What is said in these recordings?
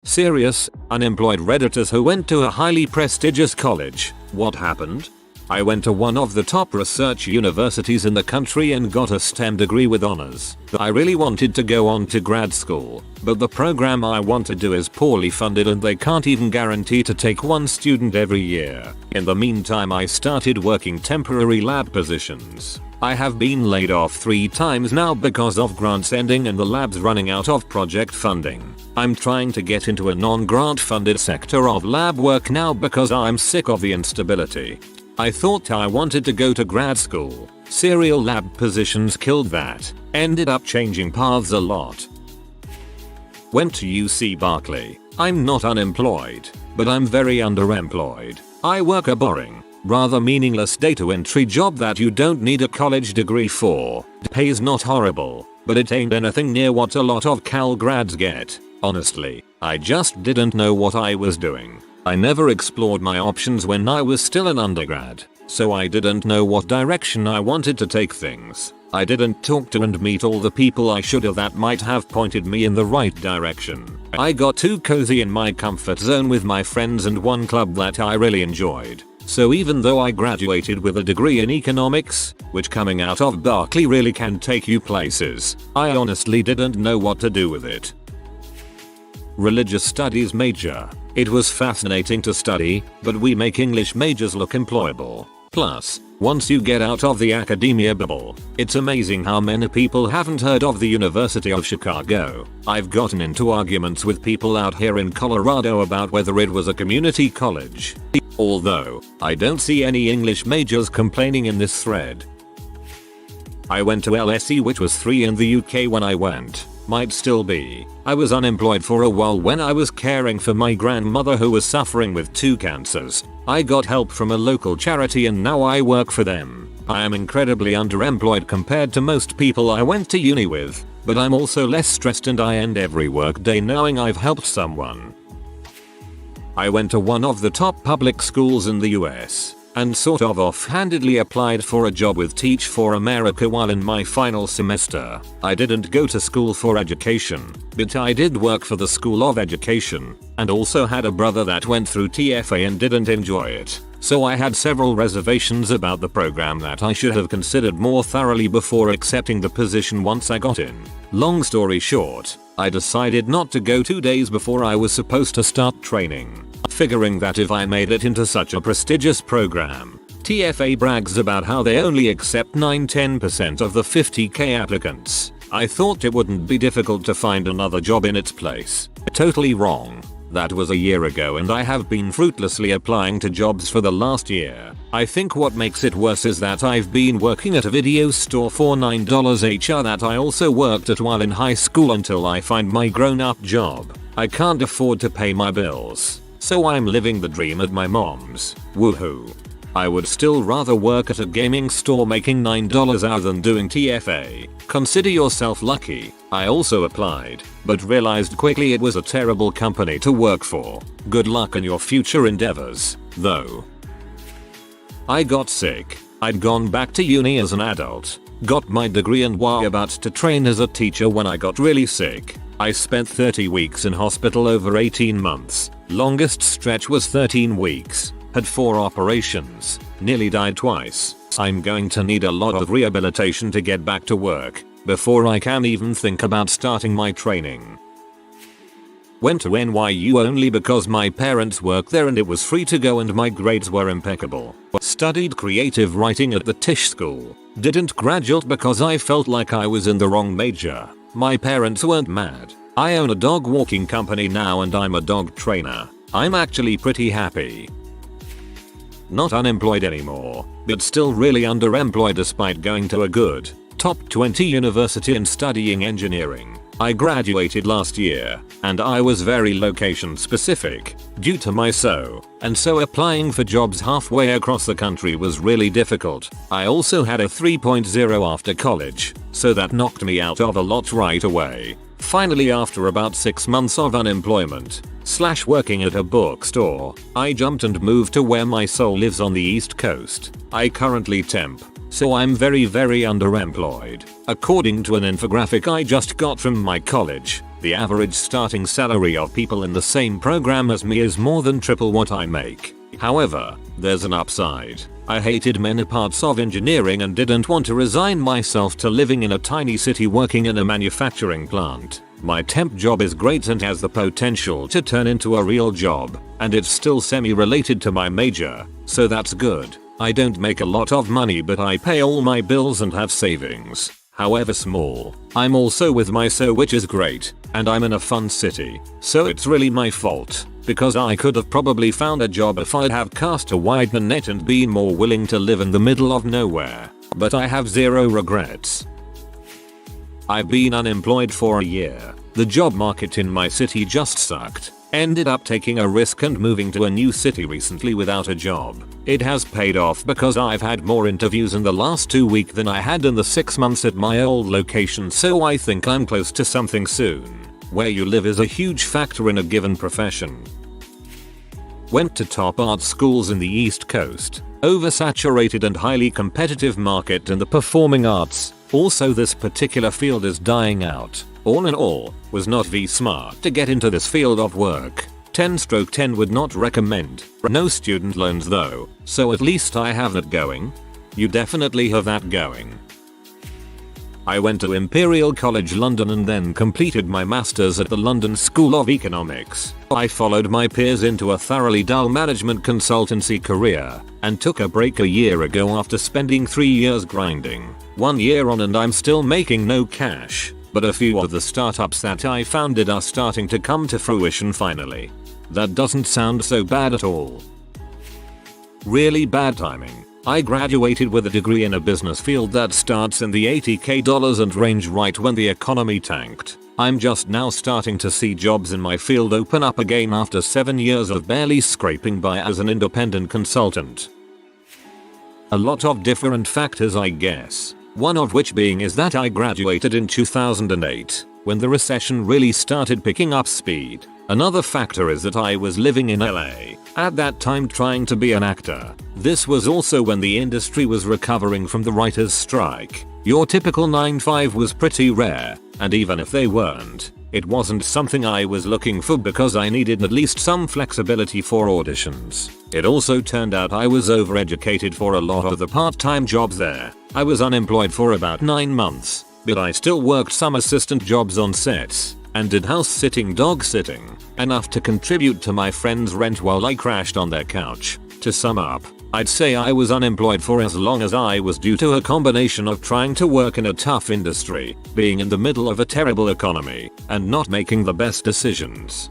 Serious, unemployed redditors who went to a highly prestigious college. What happened? I went to one of the top research universities in the country and got a STEM degree with honors. I really wanted to go on to grad school, but the program I want to do is poorly funded and they can't even guarantee to take one student every year. In the meantime, I started working temporary lab positions. I have been laid off 3 times now because of grants ending and the labs running out of project funding. I'm trying to get into a non-grant funded sector of lab work now because I'm sick of the instability. I thought I wanted to go to grad school. Serial lab positions killed that. Ended up changing paths a lot. Went to UC Berkeley. I'm not unemployed, but I'm very underemployed. I work a boring, rather meaningless data entry job that you don't need a college degree for. Pay is not horrible, but it ain't anything near what a lot of Cal grads get. Honestly, I just didn't know what I was doing. I never explored my options when I was still an undergrad, so I didn't know what direction I wanted to take things. I didn't talk to and meet all the people I should have that might have pointed me in the right direction. I got too cozy in my comfort zone with my friends and one club that I really enjoyed. So even though I graduated with a degree in economics, which coming out of Berkeley really can take you places, I honestly didn't know what to do with it. Religious studies major. It was fascinating to study, but we make English majors look employable. Plus, once you get out of the academia bubble, it's amazing how many people haven't heard of the University of Chicago. I've gotten into arguments with people out here in Colorado about whether it was a community college. Although, I don't see any English majors complaining in this thread. I went to LSE, which was 3 in the UK when I went. Might still be. I was unemployed for a while when I was caring for my grandmother who was suffering with 2 cancers. I got help from a local charity and now I work for them. I am incredibly underemployed compared to most people I went to uni with, but I'm also less stressed and I end every work day knowing I've helped someone. I went to one of the top public schools in the US. And sort of offhandedly applied for a job with Teach for America while in my final semester. I didn't go to school for education, but I did work for the School of Education, and also had a brother that went through TFA and didn't enjoy it. So I had several reservations about the program that I should have considered more thoroughly before accepting the position once I got in. Long story short, I decided not to go 2 days before I was supposed to start training, figuring that if I made it into such a prestigious program. TFA brags about how they only accept 9-10% of the 50k applicants. I thought it wouldn't be difficult to find another job in its place. Totally wrong. That was a year ago and I have been fruitlessly applying to jobs for the last year. I think what makes it worse is that I've been working at a video store for $9 HR that I also worked at while in high school until I find my grown-up job. I can't afford to pay my bills, so I'm living the dream at my mom's. Woohoo. I would still rather work at a gaming store making $9 hour than doing TFA. Consider yourself lucky. I also applied, but realized quickly it was a terrible company to work for. Good luck in your future endeavors, though. I got sick. I'd gone back to uni as an adult, got my degree and was about to train as a teacher when I got really sick. I spent 30 weeks in hospital over 18 months. Longest stretch was 13 weeks. Had 4 operations, nearly died twice. I'm going to need a lot of rehabilitation to get back to work before I can even think about starting my training. Went to NYU only because my parents work there and it was free to go and my grades were impeccable. Studied creative writing at the Tisch School. Didn't graduate because I felt like I was in the wrong major. My parents weren't mad. I own a dog walking company now and I'm a dog trainer. I'm actually pretty happy. Not unemployed anymore, but still really underemployed despite going to a good, top 20 university and studying engineering. I graduated last year, and I was very location specific, due to my and so applying for jobs halfway across the country was really difficult. I also had a 3.0 after college, so that knocked me out of a lot right away. Finally, after about 6 months of unemployment / working at a bookstore, I jumped and moved to where my soul lives on the East Coast. I currently temp, so I'm very underemployed. According to an infographic I just got from my college, The average starting salary of people in the same program as me is more than triple what I make. However, there's an upside. I hated many parts of engineering and didn't want to resign myself to living in a tiny city working in a manufacturing plant. My temp job is great and has the potential to turn into a real job, and it's still semi-related to my major, so that's good. I don't make a lot of money, but I pay all my bills and have savings, however small. I'm also with my so, which is great, and I'm in a fun city, so it's really my fault, because I could have probably found a job if I'd have cast a wider net and been more willing to live in the middle of nowhere. But I have zero regrets. I've been unemployed for a year. The job market in my city just sucked. Ended up taking a risk and moving to a new city recently without a job. It has paid off because I've had more interviews in the last 2 weeks than I had in the 6 months at my old location, so I think I'm close to something soon. Where you live is a huge factor in a given profession. Went to top art schools in the East Coast. Oversaturated and highly competitive market in the performing arts. Also, this particular field is dying out. All in all, was not smart to get into this field of work. 10/10 would not recommend. No student loans though, so at least I have that going. You definitely have that going. I went to Imperial College London and then completed my masters at the London School of Economics. I followed my peers into a thoroughly dull management consultancy career and took a break a year ago after spending 3 years grinding. 1 year on and I'm still making no cash, but a few of the startups that I founded are starting to come to fruition finally. That doesn't sound so bad at all. Really bad timing. I graduated with a degree in a business field that starts in the $80,000 and range right when the economy tanked. I'm just now starting to see jobs in my field open up again after 7 years of barely scraping by as an independent consultant. A lot of different factors, I guess. One of which being is that I graduated in 2008, when the recession really started picking up speed. Another factor is that I was living in LA at that time trying to be an actor. This was also when the industry was recovering from the writers' strike. Your typical 9-5 was pretty rare, and even if they weren't, it wasn't something I was looking for because I needed at least some flexibility for auditions. It also turned out I was overeducated for a lot of the part-time jobs there. I was unemployed for about 9 months, but I still worked some assistant jobs on sets and did house sitting, dog sitting, enough to contribute to my friend's rent while I crashed on their couch. To sum up, I'd say I was unemployed for as long as I was due to a combination of trying to work in a tough industry, being in the middle of a terrible economy, and not making the best decisions.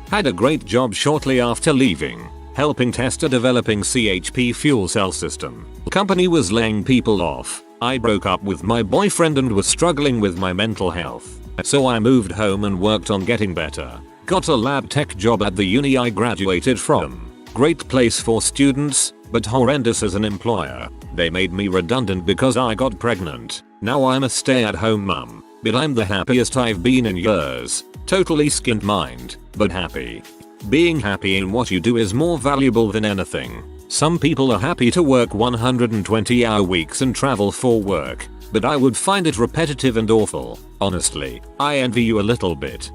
Had a great job shortly after leaving, helping test a developing CHP fuel cell system. Company was laying people off. I broke up with my boyfriend and was struggling with my mental health. So I moved home and worked on getting better. Got a lab tech job at the uni I graduated from. Great place for students, but horrendous as an employer. They made me redundant because I got pregnant. Now I'm a stay-at-home mum, but I'm the happiest I've been in years. Totally skinned mind, but happy. Being happy in what you do is more valuable than anything. Some people are happy to work 120-hour weeks and travel for work, but I would find it repetitive and awful. Honestly, I envy you a little bit.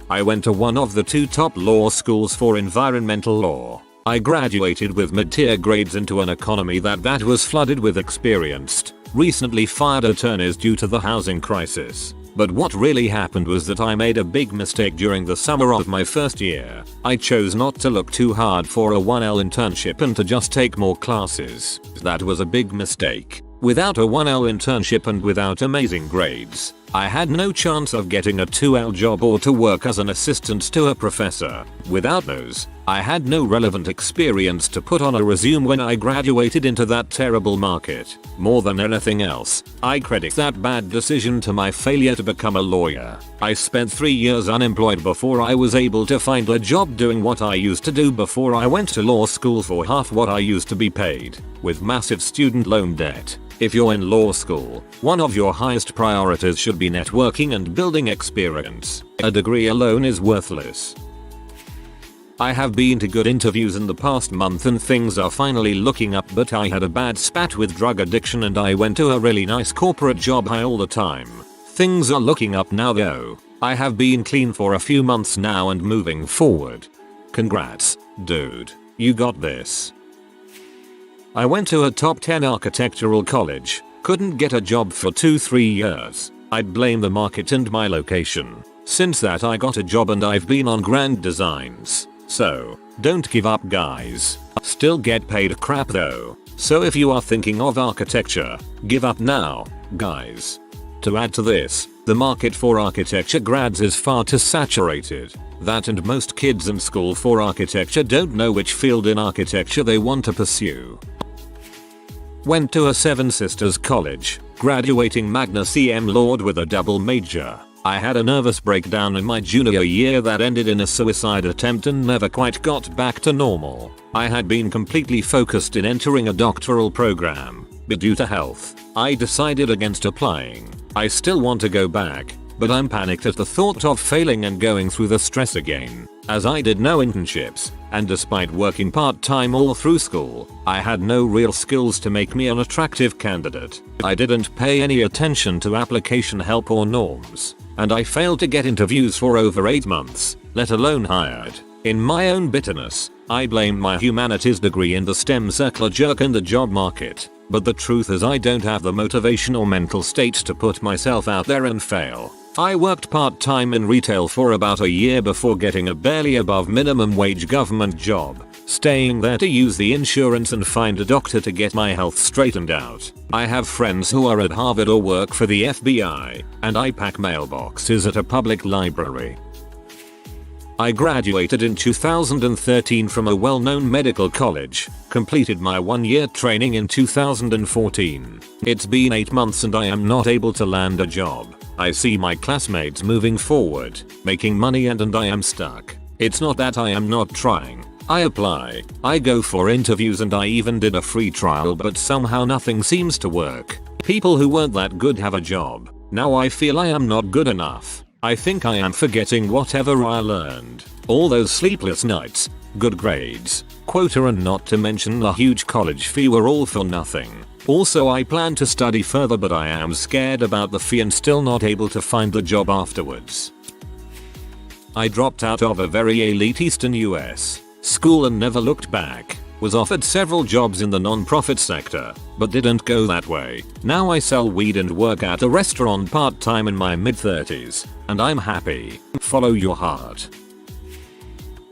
I went to one of the 2 top law schools for environmental law. I graduated with mid-tier grades into an economy that was flooded with experienced, recently fired attorneys due to the housing crisis. But what really happened was that I made a big mistake during the summer of my first year. I chose not to look too hard for a 1L internship and to just take more classes. That was a big mistake. Without a 1L internship and without amazing grades, I had no chance of getting a 2L job or to work as an assistant to a professor. Without those, I had no relevant experience to put on a resume when I graduated into that terrible market. More than anything else, I credit that bad decision to my failure to become a lawyer. I spent 3 years unemployed before I was able to find a job doing what I used to do before I went to law school for half what I used to be paid, with massive student loan debt. If you're in law school, one of your highest priorities should be networking and building experience. A degree alone is worthless. I have been to good interviews in the past month and things are finally looking up, but I had a bad spat with drug addiction and I went to a really nice corporate job high all the time. Things are looking up now though. I have been clean for a few months now and moving forward. Congrats, dude. You got this. I went to a top 10 architectural college. Couldn't get a job for 2-3 years. I'd blame the market and my location. Since that I got a job and I've been on grand designs. So, don't give up guys. Still get paid crap though. So if you are thinking of architecture, give up now, guys. To add to this, the market for architecture grads is far too saturated. That and most kids in school for architecture don't know which field in architecture they want to pursue. Went to a Seven Sisters college, graduating magna cum laude with a double major. I had a nervous breakdown in my junior year that ended in a suicide attempt and never quite got back to normal. I had been completely focused in entering a doctoral program, but due to health, I decided against applying. I still want to go back, but I'm panicked at the thought of failing and going through the stress again, as I did no internships, and despite working part-time all through school, I had no real skills to make me an attractive candidate. I didn't pay any attention to application help or norms, and I failed to get interviews for over 8 months, let alone hired. In my own bitterness, I blamed my humanities degree and the STEM circle jerk in the job market. But the truth is I don't have the motivation or mental state to put myself out there and fail. I worked part-time in retail for about a year before getting a barely above minimum wage government job, staying there to use the insurance and find a doctor to get my health straightened out. I have friends who are at Harvard or work for the FBI, and I pack mailboxes at a public library. I graduated in 2013 from a well-known medical college, completed my 1-year training in 2014. It's been 8 months and I am not able to land a job. I see my classmates moving forward, making money and I am stuck. It's not that I am not trying. I apply, I go for interviews and I even did a free trial but somehow nothing seems to work. People who weren't that good have a job. Now I feel I am not good enough. I think I am forgetting whatever I learned. All those sleepless nights, good grades, quota and not to mention the huge college fee were all for nothing. Also I plan to study further but I am scared about the fee and still not able to find the job afterwards. I dropped out of a very elite Eastern US school and never looked back. Was offered several jobs in the non-profit sector, but didn't go that way. Now I sell weed and work at a restaurant part-time in my mid-30s, and I'm happy. Follow your heart.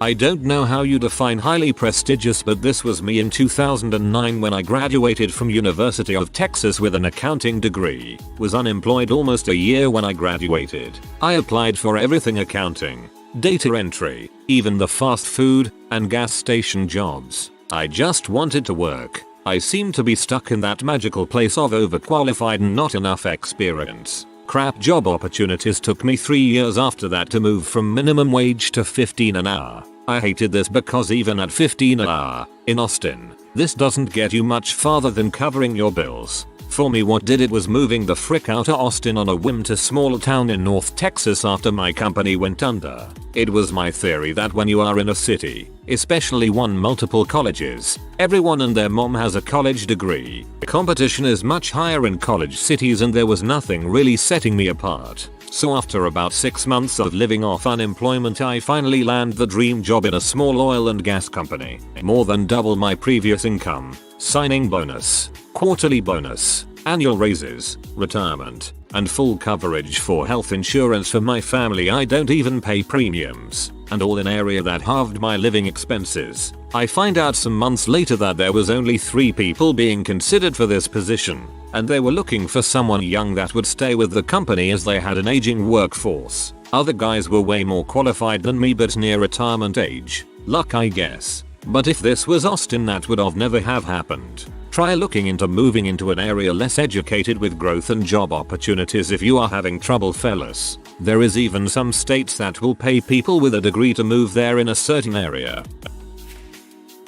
I don't know how you define highly prestigious, but this was me in 2009 when I graduated from University of Texas with an accounting degree. Was unemployed almost a year when I graduated. I applied for everything accounting, data entry, even the fast food and gas station jobs. I just wanted to work. I seemed to be stuck in that magical place of overqualified and not enough experience. Crap job opportunities took me 3 years after that to move from minimum wage to $15 an hour. I hated this because even at $15 an hour, in Austin, this doesn't get you much farther than covering your bills. For me what did it was moving the frick out of Austin on a whim to small town in North Texas after my company went under. It was my theory that when you are in a city, especially one multiple colleges, everyone and their mom has a college degree. Competition is much higher in college cities and there was nothing really setting me apart. So after about 6 months of living off unemployment I finally land the dream job in a small oil and gas company. More than double my previous income, signing bonus, quarterly bonus, annual raises, retirement, and full coverage for health insurance for my family. I don't even pay premiums, and all in an area that halved my living expenses. I find out some months later that there was only 3 people being considered for this position, and they were looking for someone young that would stay with the company as they had an aging workforce. Other guys were way more qualified than me but near retirement age. Luck I guess. But if this was Austin that would have never have happened. Try looking into moving into an area less educated with growth and job opportunities if you are having trouble, fellas. There is even some states that will pay people with a degree to move there in a certain area.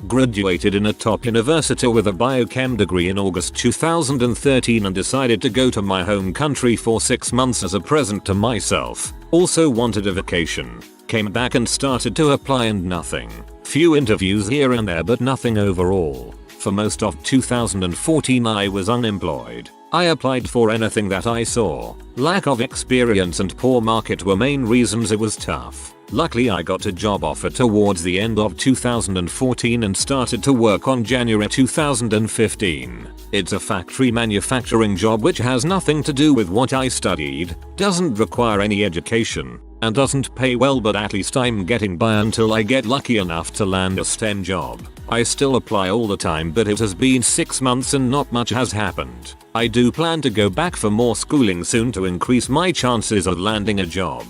Graduated in a top university with a biochem degree in August 2013 and decided to go to my home country for 6 months as a present to myself. Also wanted a vacation. Came back and started to apply and nothing. Few interviews here and there but nothing overall. For most of 2014 I was unemployed. I applied for anything that I saw. Lack of experience and poor market were main reasons it was tough. Luckily I got a job offer towards the end of 2014 and started to work on January 2015. It's a factory manufacturing job which has nothing to do with what I studied, doesn't require any education, and doesn't pay well, but at least I'm getting by until I get lucky enough to land a STEM job. I still apply all the time, but it has been 6 months and not much has happened. I do plan to go back for more schooling soon to increase my chances of landing a job.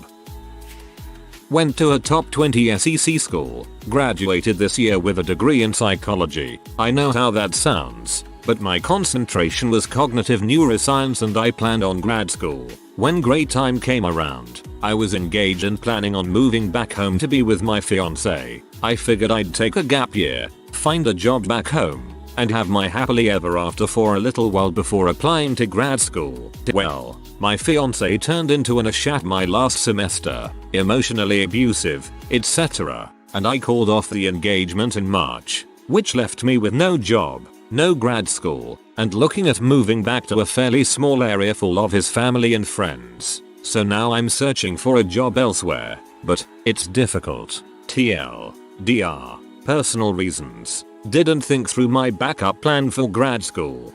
Went to a top 20 SEC school, graduated this year with a degree in psychology. I know how that sounds, but my concentration was cognitive neuroscience and I planned on grad school. When grad time came around, I was engaged and planning on moving back home to be with my fiancée. I figured I'd take a gap year, find a job back home, and have my happily ever after for a little while before applying to grad school. Well, my fiancé turned into an ashat my last semester, emotionally abusive, etc., and I called off the engagement in March, which left me with no job, no grad school, and looking at moving back to a fairly small area full of his family and friends. So now I'm searching for a job elsewhere, but it's difficult. TLDR. Personal reasons. Didn't think through my backup plan for grad school.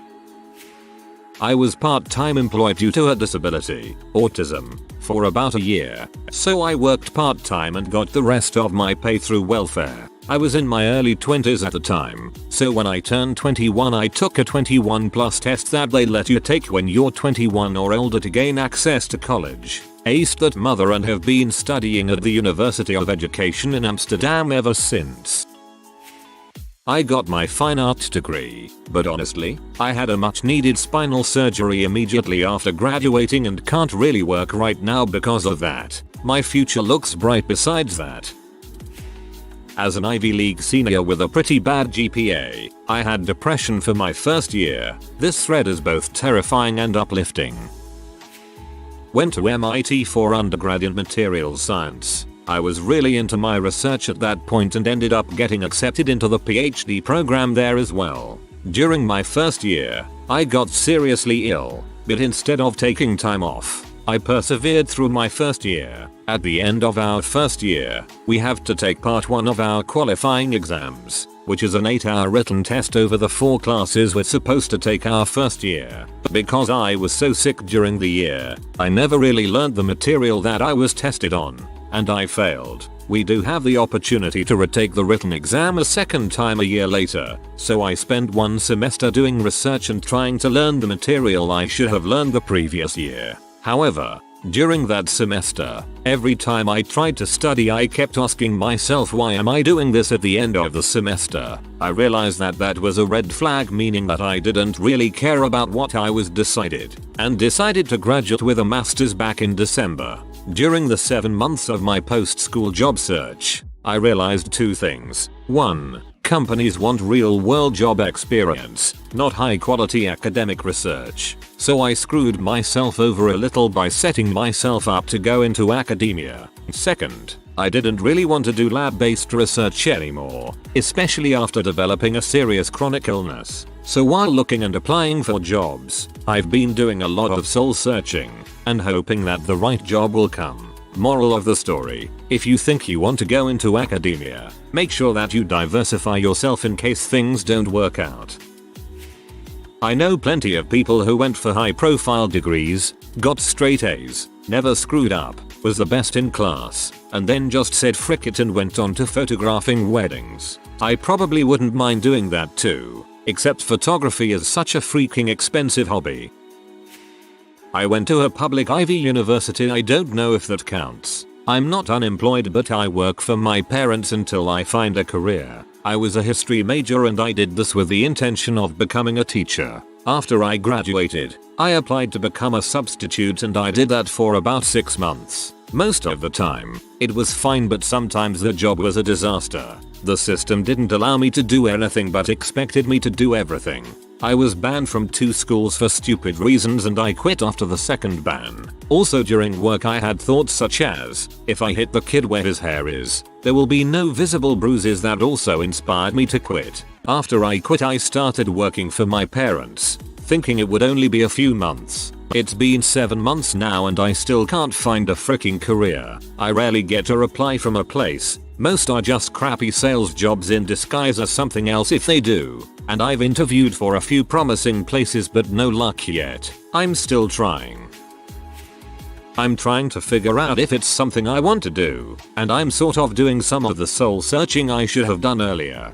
I was part-time employed due to a disability, autism, for about a year, so I worked part-time and got the rest of my pay through welfare. I was in my early 20s at the time, so when I turned 21 I took a 21 plus test that they let you take when you're 21 or older to gain access to college. Aced that mother and have been studying at the University of Education in Amsterdam ever since. I got my fine arts degree, but honestly, I had a much needed spinal surgery immediately after graduating and can't really work right now because of that. My future looks bright besides that. As an Ivy League senior with a pretty bad GPA, I had depression for my first year. This thread is both terrifying and uplifting. Went to MIT for undergrad in materials science. I was really into my research at that point and ended up getting accepted into the PhD program there as well. During my first year, I got seriously ill, but instead of taking time off, I persevered through my first year. At the end of our first year, we have to take part 1 of our qualifying exams, which is an 8-hour written test over the 4 classes we're supposed to take our first year. But because I was so sick during the year, I never really learned the material that I was tested on, and I failed. We do have the opportunity to retake the written exam a second time a year later, so I spent 1 semester doing research and trying to learn the material I should have learned the previous year. However, during that semester, every time I tried to study I kept asking myself, why am I doing this at the end of the semester? I realized that that was a red flag, meaning that I didn't really care about what I was decided, and decided to graduate with a master's back in December. During the 7 months of my post-school job search, I realized 2 things. 1. Companies want real-world job experience, not high-quality academic research. So I screwed myself over a little by setting myself up to go into academia. 2nd, I didn't really want to do lab-based research anymore, especially after developing a serious chronic illness. So while looking and applying for jobs, I've been doing a lot of soul searching and hoping that the right job will come. Moral of the story: if you think you want to go into academia, make sure that you diversify yourself in case things don't work out. I know plenty of people who went for high-profile degrees, got straight A's, never screwed up, was the best in class, and then just said frick it and went on to photographing weddings. I probably wouldn't mind doing that too, except photography is such a freaking expensive hobby. I went to a public Ivy University. I don't know if that counts. I'm not unemployed, but I work for my parents until I find a career. I was a history major and I did this with the intention of becoming a teacher. After I graduated, I applied to become a substitute and I did that for about 6 months. Most of the time, it was fine, but sometimes the job was a disaster. The system didn't allow me to do anything but expected me to do everything. I was banned from 2 schools for stupid reasons and I quit after the 2nd ban. Also during work I had thoughts such as, if I hit the kid where his hair is, there will be no visible bruises. That also inspired me to quit. After I quit I started working for my parents. thinking it would only be a few months. It's been 7 months now and I still can't find a freaking career. I rarely get a reply from a place. Most are just crappy sales jobs in disguise as something else if they do. And I've interviewed for a few promising places but no luck yet. I'm still trying. I'm trying to figure out if it's something I want to do, and I'm sort of doing some of the soul searching I should have done earlier.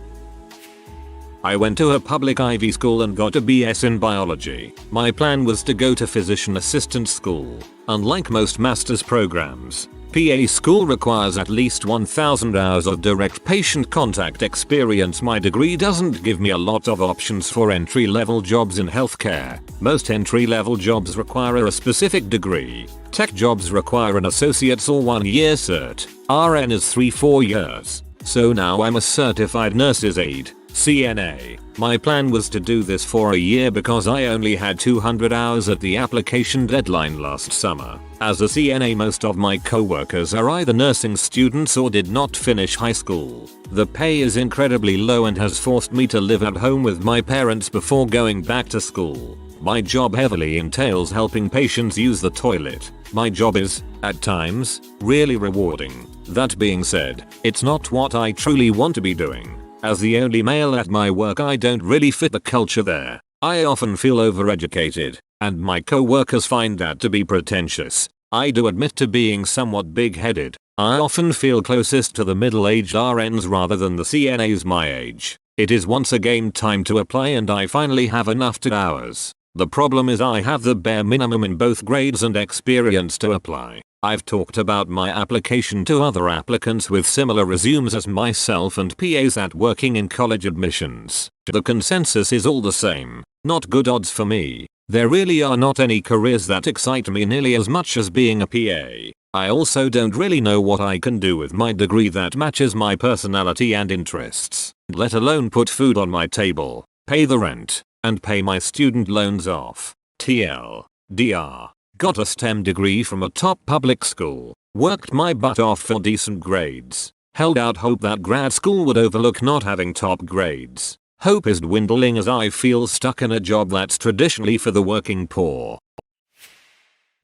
I went to a public Ivy school and got a BS in biology. My plan was to go to physician assistant school. Unlike most master's programs, PA school requires at least 1,000 hours of direct patient contact experience. My degree doesn't give me a lot of options for entry-level jobs in healthcare. Most entry-level jobs require a specific degree. Tech jobs require an associate's or 1-year cert. RN is 3-4 years. So now I'm a certified nurse's aide. CNA. My plan was to do this for a year because I only had 200 hours at the application deadline last summer. As a CNA, most of my coworkers are either nursing students or did not finish high school. The pay is incredibly low and has forced me to live at home with my parents before going back to school. My job heavily entails helping patients use the toilet. My job is, at times, really rewarding. That being said, it's not what I truly want to be doing. As the only male at my work, I don't really fit the culture there. I often feel overeducated, and my co-workers find that to be pretentious. I do admit to being somewhat big-headed. I often feel closest to the middle-aged RNs rather than the CNAs my age. It is once again time to apply and I finally have enough hours. The problem is I have the bare minimum in both grades and experience to apply. I've talked about my application to other applicants with similar resumes as myself and PAs at working in college admissions. The consensus is all the same. Not good odds for me. There really are not any careers that excite me nearly as much as being a PA. I also don't really know what I can do with my degree that matches my personality and interests, let alone put food on my table, pay the rent, and pay my student loans off. TLDR. Got a STEM degree from a top public school, worked my butt off for decent grades, held out hope that grad school would overlook not having top grades. Hope is dwindling as I feel stuck in a job that's traditionally for the working poor.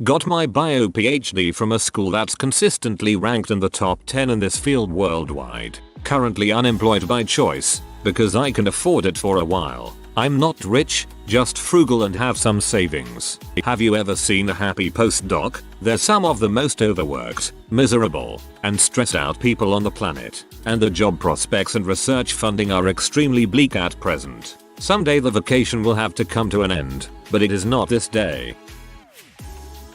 Got my bio PhD from a school that's consistently ranked in the top 10 in this field worldwide. Currently unemployed by choice, because I can afford it for a while. I'm not rich, just frugal and have some savings. Have you ever seen a happy postdoc? They're some of the most overworked, miserable, and stressed out people on the planet, and the job prospects and research funding are extremely bleak at present. Someday the vacation will have to come to an end, but it is not this day.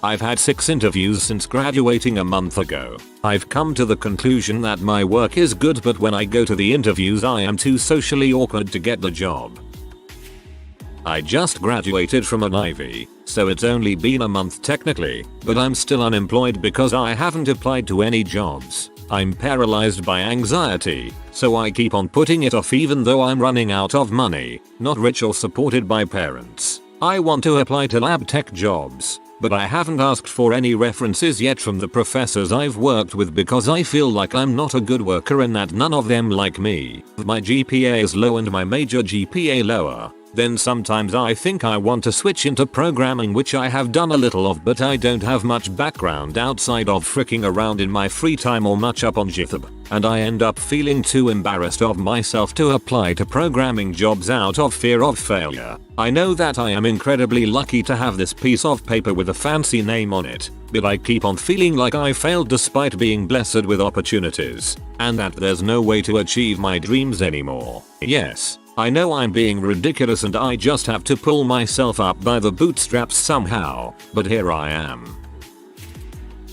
I've had 6 interviews since graduating a month ago. I've come to the conclusion that my work is good, but when I go to the interviews I am too socially awkward to get the job. I just graduated from an Ivy, so it's only been a month technically, but I'm still unemployed because I haven't applied to any jobs. I'm paralyzed by anxiety, so I keep on putting it off even though I'm running out of money, not rich or supported by parents. I want to apply to lab tech jobs, but I haven't asked for any references yet from the professors I've worked with because I feel like I'm not a good worker and that none of them like me. My GPA is low and my major GPA lower. Then sometimes I think I want to switch into programming, which I have done a little of, but I don't have much background outside of fricking around in my free time or much up on GitHub, and I end up feeling too embarrassed of myself to apply to programming jobs out of fear of failure. I know that I am incredibly lucky to have this piece of paper with a fancy name on it, but I keep on feeling like I failed despite being blessed with opportunities, and that there's no way to achieve my dreams anymore. Yes, I know I'm being ridiculous and I just have to pull myself up by the bootstraps somehow, but here I am.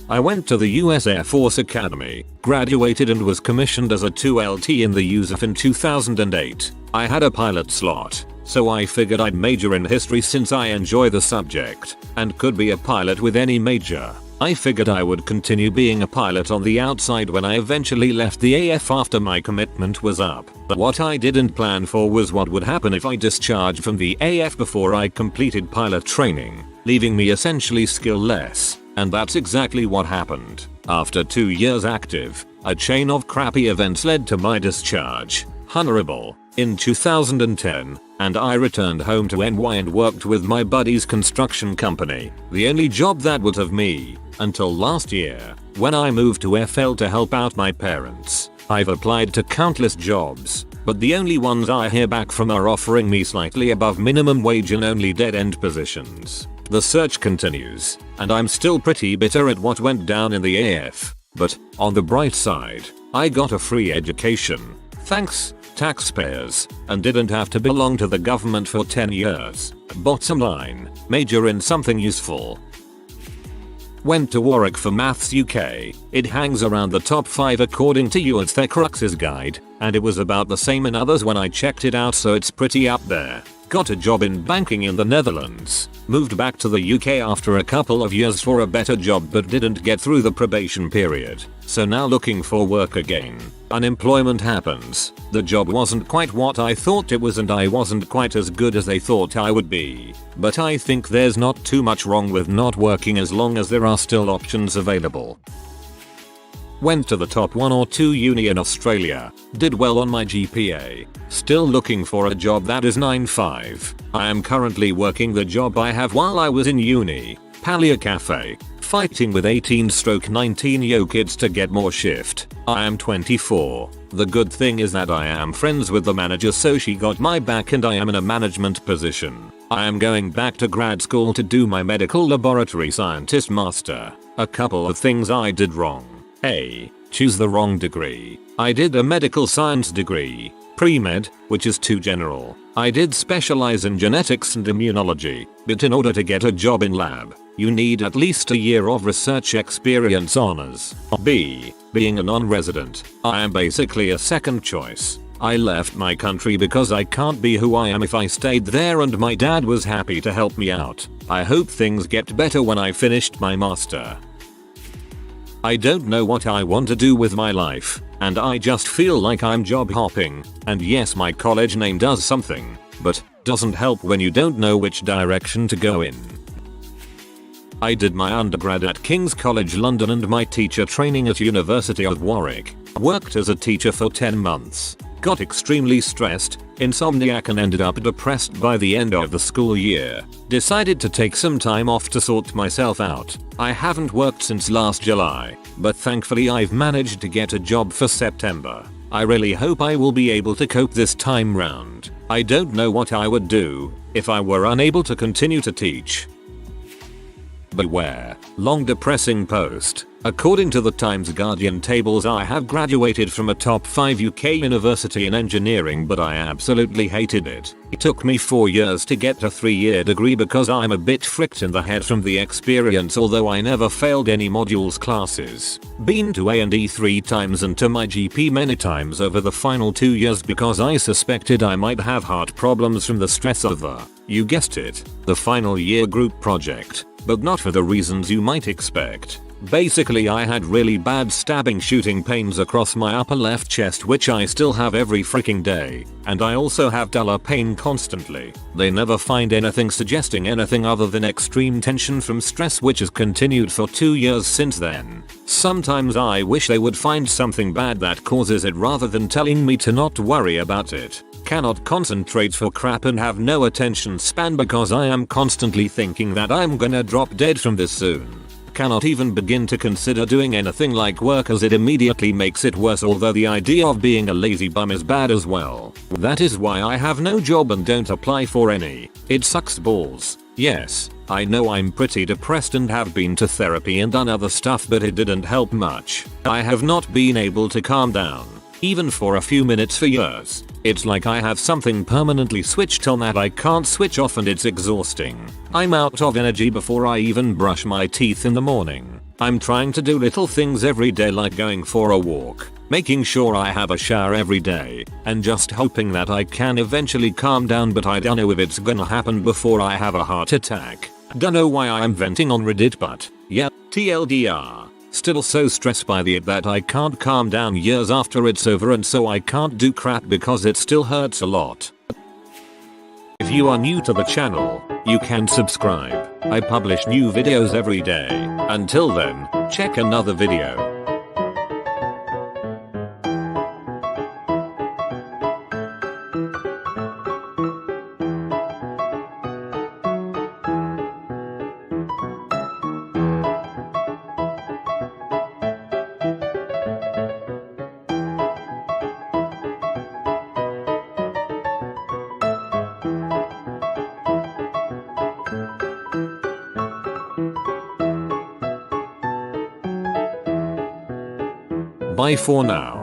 I went to the US Air Force Academy, graduated and was commissioned as a 2LT in the USAF in 2008. I had a pilot slot, so I figured I'd major in history since I enjoy the subject, and could be a pilot with any major. I figured I would continue being a pilot on the outside when I eventually left the AF after my commitment was up. But what I didn't plan for was what would happen if I discharged from the AF before I completed pilot training, leaving me essentially skill-less. And that's exactly what happened. After 2 years active, a chain of crappy events led to my discharge. Honorable, in 2010, and I returned home to NY and worked with my buddy's construction company, the only job that would have me, until last year, when I moved to FL to help out my parents. I've applied to countless jobs, but the only ones I hear back from are offering me slightly above minimum wage and only dead-end positions. The search continues, and I'm still pretty bitter at what went down in the AF. But, on the bright side, I got a free education. Thanks, taxpayers, and didn't have to belong to the government for 10 years. Bottom line, major in something useful. Went to Warwick for Maths UK. It hangs around the top 5 according to UA's Crux's guide, and it was about the same in others when I checked it out, so it's pretty up there. Got a job in banking in the Netherlands. Moved back to the UK after a couple of years for a better job but didn't get through the probation period. So now looking for work again. Unemployment happens. The job wasn't quite what I thought it was and I wasn't quite as good as they thought I would be. But I think there's not too much wrong with not working as long as there are still options available. Went to the top 1 or 2 uni in Australia. Did well on my GPA. Still looking for a job that is 9-5. I am currently working the job I have while I was in uni. Palia Cafe. Fighting with 18-19 kids to get more shift. I am 24. The good thing is that I am friends with the manager, so she got my back and I am in a management position. I am going back to grad school to do my medical laboratory scientist master. A couple of things I did wrong. A. Choose the wrong degree. I did a medical science degree, pre-med, which is too general. I did specialize in genetics and immunology, but in order to get a job in lab, you need at least a year of research experience honors. B. Being a non-resident. I am basically a second choice. I left my country because I can't be who I am if I stayed there, and my dad was happy to help me out. I hope things get better when I finished my master. I don't know what I want to do with my life, and I just feel like I'm job hopping, and yes, my college name does something, but doesn't help when you don't know which direction to go in. I did my undergrad at King's College London and my teacher training at University of Warwick. Worked as a teacher for 10 months. Got extremely stressed, insomniac and ended up depressed by the end of the school year. Decided to take some time off to sort myself out. I haven't worked since last July, but thankfully I've managed to get a job for September. I really hope I will be able to cope this time round. I don't know what I would do if I were unable to continue to teach. Beware. Long depressing post. According to the Times Guardian tables, I have graduated from a top 5 UK university in engineering, but I absolutely hated it. It took me 4 years to get a 3-year degree because I'm a bit fricked in the head from the experience, although I never failed any modules classes. Been to A&E 3 times and to my GP many times over the final 2 years because I suspected I might have heart problems from the stress of you guessed it, the final year group project. But not for the reasons you might expect. Basically, I had really bad stabbing shooting pains across my upper left chest, which I still have every freaking day, and I also have duller pain constantly. They never find anything suggesting anything other than extreme tension from stress, which has continued for 2 years since then. Sometimes I wish they would find something bad that causes it rather than telling me to not worry about it. Cannot concentrate for crap and have no attention span because I am constantly thinking that I'm gonna drop dead from this soon. Cannot even begin to consider doing anything like work as it immediately makes it worse, although the idea of being a lazy bum is bad as well. That is why I have no job and don't apply for any. It sucks balls. Yes, I know I'm pretty depressed and have been to therapy and done other stuff, but it didn't help much. I have not been able to calm down, even for a few minutes, for years. It's like I have something permanently switched on that I can't switch off, and it's exhausting. I'm out of energy before I even brush my teeth in the morning. I'm trying to do little things every day like going for a walk, making sure I have a shower every day, and just hoping that I can eventually calm down, but I don't know if it's gonna happen before I have a heart attack. Don't know why I'm venting on Reddit, but yeah, TLDR. Still so stressed by it that I can't calm down years after it's over, and so I can't do crap because it still hurts a lot. If you are new to the channel, you can subscribe. I publish new videos every day. Until then, check another video. Bye for now.